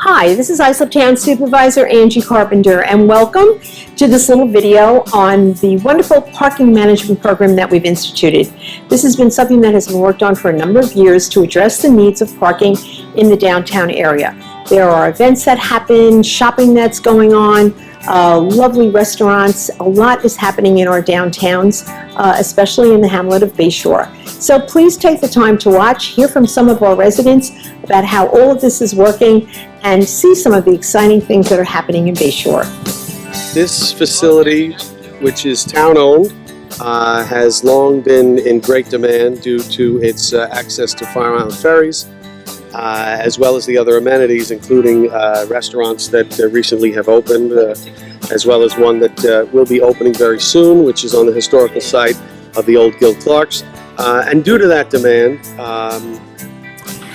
Hi, this is Islip Town Supervisor Angie Carpenter, and welcome to this little video on the wonderful parking management program that we've instituted. This has been something that has been worked on for a number of years to address the needs of parking in the downtown area. There are events that happen, shopping that's going on, lovely restaurants. A lot is happening in our downtowns, especially in the hamlet of Bayshore. So please take the time to watch, hear from some of our residents about how all of this is working, and see some of the exciting things that are happening in Bayshore. This facility, which is town-owned, has long been in great demand due to its access to Fire Island ferries, as well as the other amenities, including restaurants that recently have opened, as well as one that will be opening very soon, which is on the historical site of the old Gil Clark's. And due to that demand,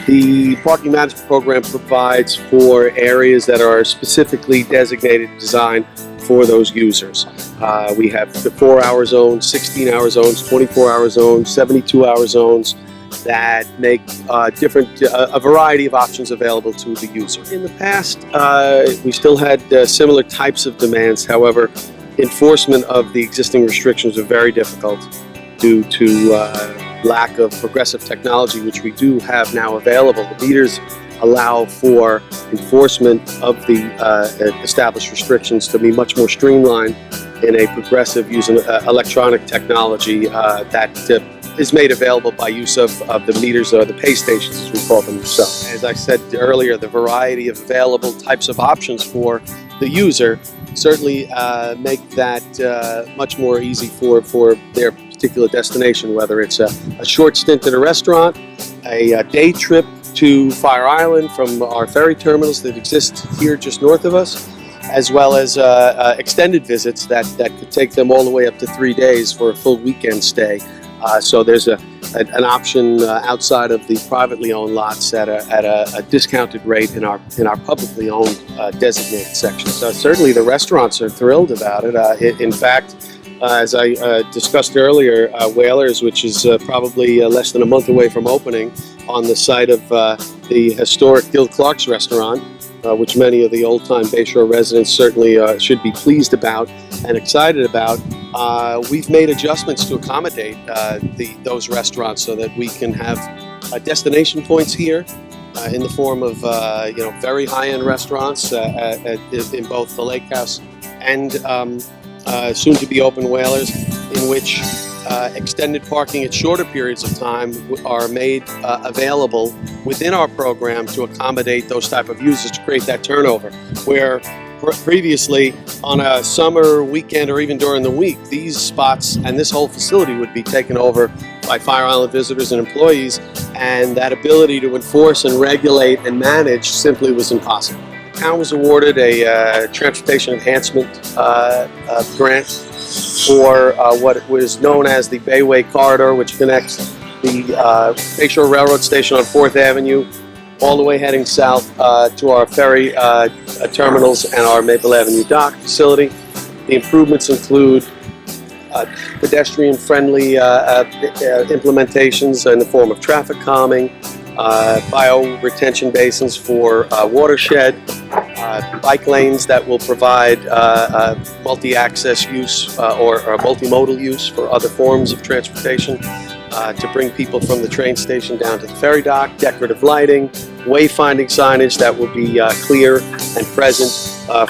the parking management program provides for areas that are specifically designated and designed for those users. We have the 4-hour zones, 16-hour zones, 24-hour zones, 72-hour zones that make a variety of options available to the user. In the past, we still had similar types of demands. However, enforcement of the existing restrictions are very difficult due to lack of progressive technology, which we do have now available. The meters allow for enforcement of the established restrictions to be much more streamlined in a progressive using electronic technology that is made available by use of the meters, or the pay stations as we call them. So, as I said earlier, the variety of available types of options for the user certainly make that much more easy for their particular destination, whether it's a short stint in a restaurant, a day trip to Fire Island from our ferry terminals that exist here just north of us, as well as extended visits that could take them all the way up to 3 days for a full weekend stay. So there's an option outside of the privately owned lots at a discounted rate in our publicly owned designated sections. So certainly the restaurants are thrilled about it. In fact, as I discussed earlier, Whalers, which is probably less than a month away from opening, on the site of the historic Gil Clark's restaurant, which many of the old-time Bayshore residents certainly should be pleased about and excited about. We've made adjustments to accommodate those restaurants so that we can have destination points here in the form of very high-end restaurants in both the Lake House and soon-to-be open Whalers, in which extended parking at shorter periods of time are made available within our program to accommodate those type of users, to create that turnover, where previously on a summer weekend or even during the week, these spots and this whole facility would be taken over by Fire Island visitors and employees, and that ability to enforce and regulate and manage simply was impossible. The town was awarded a transportation enhancement grant for what was known as the Bayway Corridor, which connects the Bayshore Railroad Station on 4th Avenue all the way heading south to our ferry terminals and our Maple Avenue dock facility. The improvements include pedestrian-friendly implementations in the form of traffic calming, bio-retention basins for watershed, bike lanes that will provide multi-access use or multimodal use for other forms of transportation, to bring people from the train station down to the ferry dock, decorative lighting, wayfinding signage that will be clear and present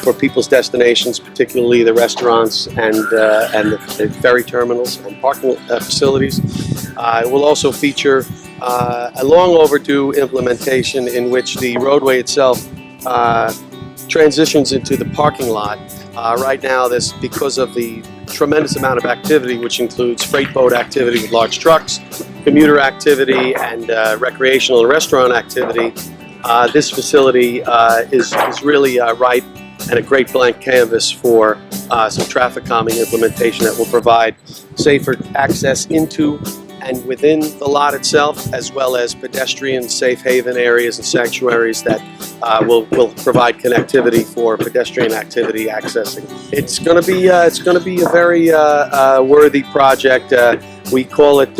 for people's destinations, particularly the restaurants and the ferry terminals and parking facilities. It will also feature a long overdue implementation in which the roadway itself transitions into the parking lot. Right now, because of the tremendous amount of activity, which includes freight boat activity with large trucks, commuter activity, and recreational and restaurant activity, this facility is really ripe and a great blank canvas for some traffic calming implementation that will provide safer access into and within the lot itself, as well as pedestrian safe haven areas and sanctuaries that will provide connectivity for pedestrian activity accessing. It's going to be a very worthy project. We call it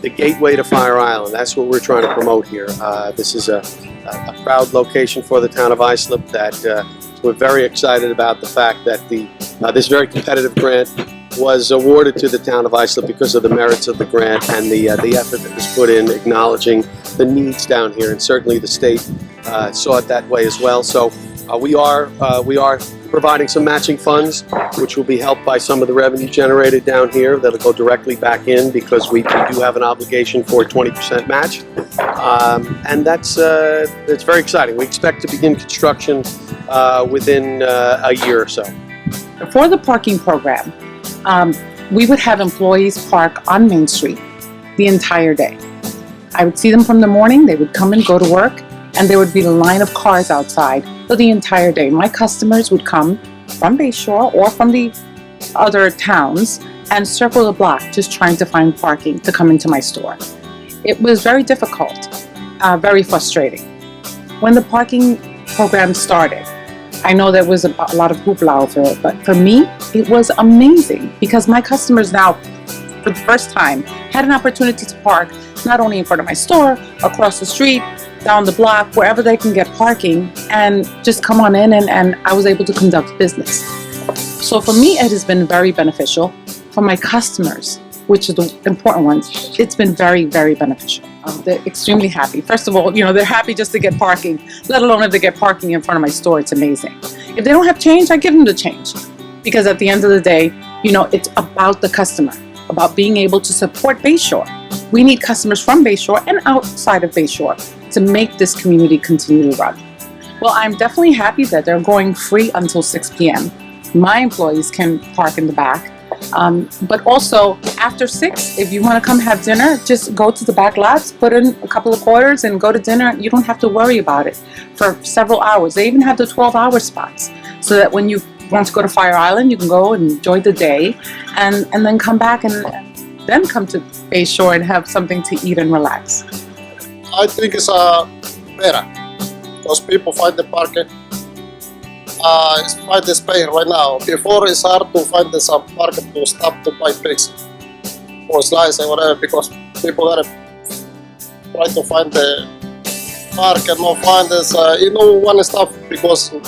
the gateway to Fire Island. That's what we're trying to promote here. This is a proud location for the town of Islip that we're very excited about the fact that this very competitive grant was awarded to the town of Islip because of the merits of the grant and the effort that was put in acknowledging the needs down here, and certainly the state saw it that way as well. So we are providing some matching funds, which will be helped by some of the revenue generated down here that'll go directly back in, because we do have an obligation for a 20% match, and that's very exciting. We expect to begin construction within a year or so. For the parking program, we would have employees park on Main Street the entire day. I would see them from the morning, they would come and go to work, and there would be a line of cars outside for the entire day. My customers would come from Bayshore or from the other towns and circle the block just trying to find parking to come into my store. It was very difficult, very frustrating. When the parking program started, I know there was a lot of hoopla over it, but for me, it was amazing because my customers now, for the first time, had an opportunity to park not only in front of my store, across the street, down the block, wherever they can get parking, and just come on in, and I was able to conduct business. So for me, it has been very beneficial. For my customers, which are the important ones, it's been very, very beneficial. They're extremely happy. First of all, they're happy just to get parking, let alone if they get parking in front of my store. It's amazing. If they don't have change, I give them the change. Because at the end of the day, it's about the customer, about being able to support Bayshore. We need customers from Bayshore and outside of Bayshore to make this community continue to run. Well, I'm definitely happy that they're going free until 6 p.m. My employees can park in the back. But also after 6, if you want to come have dinner, just go to the back lots, put in a couple of quarters and go to dinner. You don't have to worry about it for several hours. They even have the 12-hour spots so that when you want to go to Fire Island, you can go and enjoy the day and then come back and then come to Bayshore and have something to eat and relax. I think it's better because people find the parking. Find the space right now. Before it's hard to find some parking to stop to buy pigs or slice or whatever, because people gotta try to find the park and not find this. One stuff because you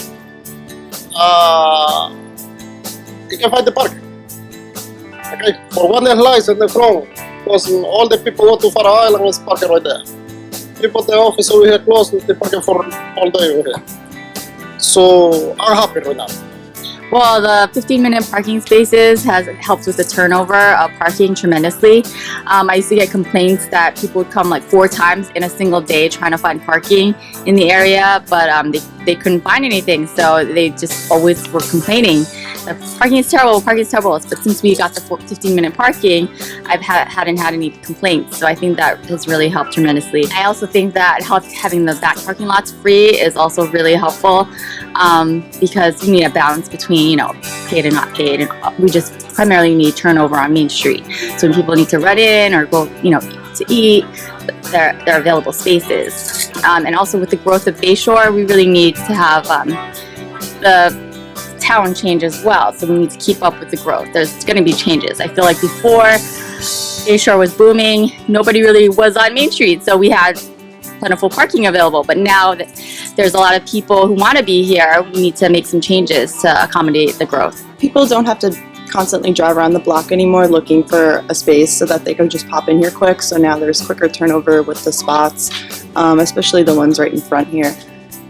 can find the park. Okay, for one lies in the front, because all the people go to Fire Island is parking right there. People at the office over here close, they parking for all day over here. So I'm happy right now. Well, the 15-minute parking spaces has helped with the turnover of parking tremendously. I used to get complaints that people would come like 4 times in a single day trying to find parking in the area, but they couldn't find anything, so they just always were complaining. Parking is terrible, parking is terrible. But since we got the 15-minute parking, I hadn't had any complaints, so I think that has really helped tremendously. I also think that having the back parking lots free is also really helpful because you need a balance between paid and not paid, and we just primarily need turnover on Main Street. So when people need to run in or go, to eat, there are available spaces. And also with the growth of Bayshore, we really need to have the town change as well. So we need to keep up with the growth. There's going to be changes. I feel like before Bayshore was booming, nobody really was on Main Street, so we had plentiful parking available. But now that there's a lot of people who want to be here, we need to make some changes to accommodate the growth. People don't have to constantly drive around the block anymore looking for a space, so that they can just pop in here quick. So now there's quicker turnover with the spots, especially the ones right in front here.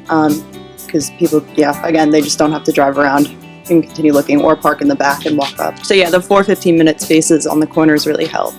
Because people, again, they just don't have to drive around and continue looking or park in the back and walk up. So the 4 15-minute spaces on the corners really help.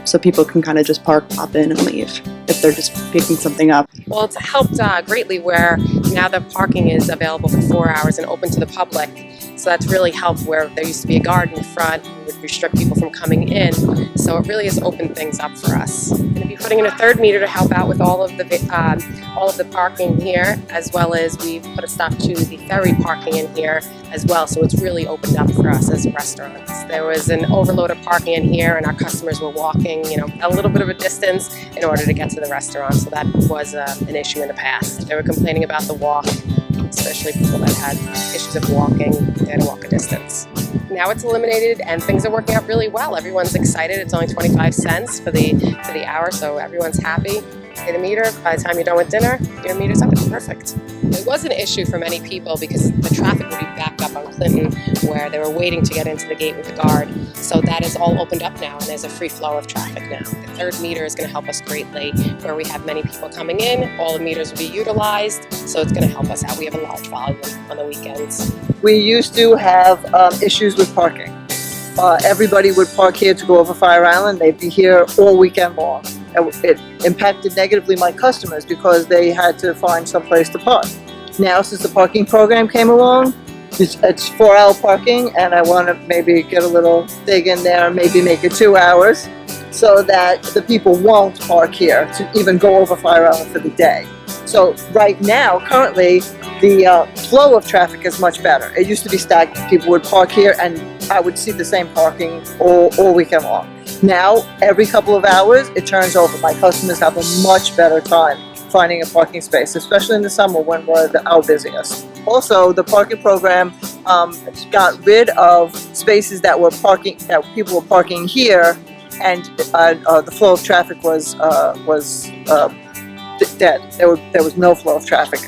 So people can kind of just park, pop in, and leave if they're just picking something up. Well, it's helped greatly where now the parking is available for 4 hours and open to the public. So that's really helped where there used to be a guard in front who would restrict people from coming in. So it really has opened things up for us. We're going to be putting in a 3rd meter to help out with all of the parking here, as well as we've put a stop to the ferry parking in here as well. So it's really opened up for us as restaurants. There was an overload of parking in here, and our customers were walking, a little bit of a distance in order to get to the restaurant. So that was an issue in the past. They were complaining about the walk. So especially people that had issues of walking. They had to walk a distance. Now it's eliminated and things are working out really well. Everyone's excited. It's only 25 cents for the hour, so everyone's happy. Pay the meter. By the time you're done with dinner, your meter's up. It's perfect. It was an issue for many people because the traffic would be backed up on Clinton where they were waiting to get into the gate with the guard. So that is all opened up now and there's a free flow of traffic now. The third meter is going to help us greatly where we have many people coming in. All the meters will be utilized, so it's going to help us out. We have a large volume on the weekends. We used to have issues with parking. Everybody would park here to go over Fire Island. They'd be here all weekend long. It impacted negatively my customers because they had to find some place to park. Now, since the parking program came along, it's 4-hour parking, and I want to maybe get a little dig in there, maybe make it 2 hours, so that the people won't park here to even go over Fire Island for the day. So right now, currently, the flow of traffic is much better. It used to be stagnant. People would park here and I would see the same parking all weekend long. Now, every couple of hours, it turns over. My customers have a much better time finding a parking space, especially in the summer when we're our busiest. Also, the parking program got rid of spaces that people were parking here, and the flow of traffic was dead. There was no flow of traffic.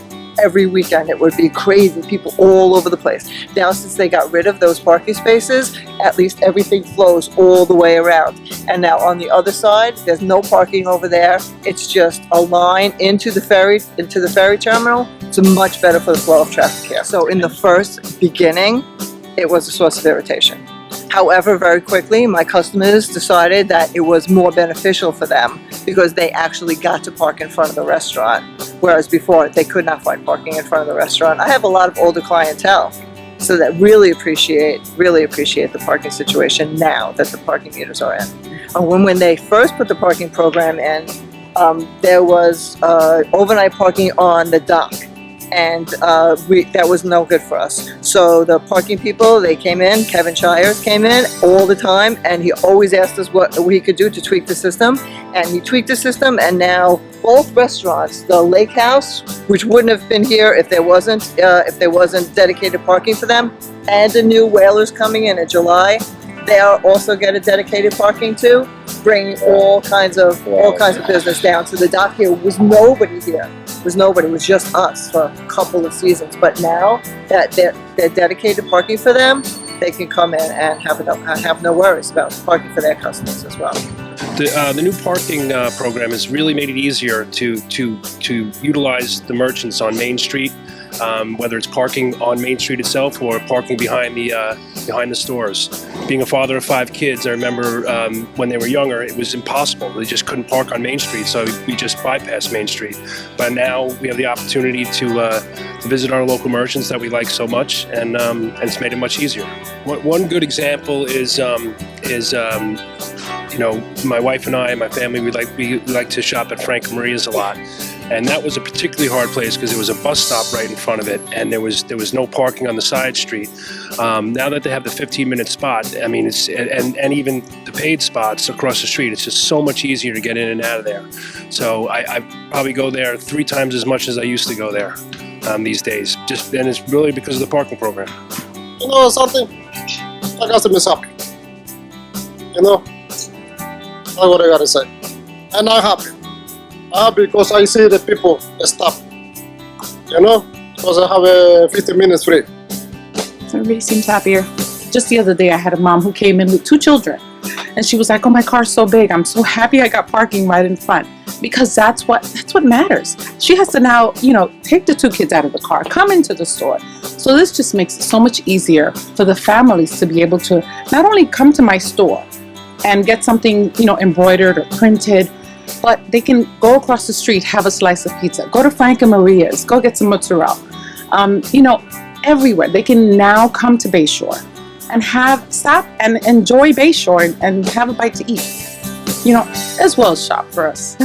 Every weekend it would be crazy, people all over the place. Now, since they got rid of those parking spaces, at least everything flows all the way around. And now on the other side, there's no parking over there. It's just a line into the ferry terminal. It's much better for the flow of traffic here. So in the first beginning, it was a source of irritation. However, very quickly, my customers decided that it was more beneficial for them because they actually got to park in front of the restaurant, whereas before they could not find parking in front of the restaurant. I have a lot of older clientele, so that really appreciate the parking situation now that the parking meters are in. When they first put the parking program in, there was overnight parking on the dock. And that was no good for us. So the parking people, they came in, Kevin Shires came in all the time, and he always asked us what we could do to tweak the system. And he tweaked the system, and now both restaurants, the Lake House, which wouldn't have been here if there wasn't dedicated parking for them, and the new Whalers coming in July, they are also get a dedicated parking too, bringing all kinds of business down. So the dock here was nobody here. It was just us for a couple of seasons. But now that they're dedicated parking for them, they can come in and have no worries about parking for their customers as well. The new parking program has really made it easier to utilize the merchants on Main Street, whether it's parking on Main Street itself or parking behind the stores. Being a father of 5 kids, I remember when they were younger, it was impossible. They just couldn't park on Main Street, so we just bypassed Main Street. But now we have the opportunity to visit our local merchants that we like so much, and it's made it much easier. One good example is you know, my wife and I and my family, we like to shop at Frank and Maria's a lot. And that was a particularly hard place because there was a bus stop right in front of it, and there was no parking on the side street. Now that they have the 15-minute spot, I mean, and even the paid spots across the street, it's just so much easier to get in and out of there. So I probably go there 3 times as much as I used to go there these days. And it's really because of the parking program. You know something? I got to miss happy. You know, that's what I gotta say. And I'm happy. Because I see the people stop, you know, because I have 15 minutes free. Everybody seems happier. Just the other day, I had a mom who came in with 2 children, and she was like, "Oh, my car's so big. I'm so happy I got parking right in front," because that's what matters. She has to now, you know, take the 2 kids out of the car, come into the store. So this just makes it so much easier for the families to be able to not only come to my store and get something, you know, embroidered or printed, but they can go across the street, have a slice of pizza, go to Frank and Maria's, go get some mozzarella. You know, everywhere. They can now come to Bayshore and stop and enjoy Bayshore and have a bite to eat. You know, as well as shop for us.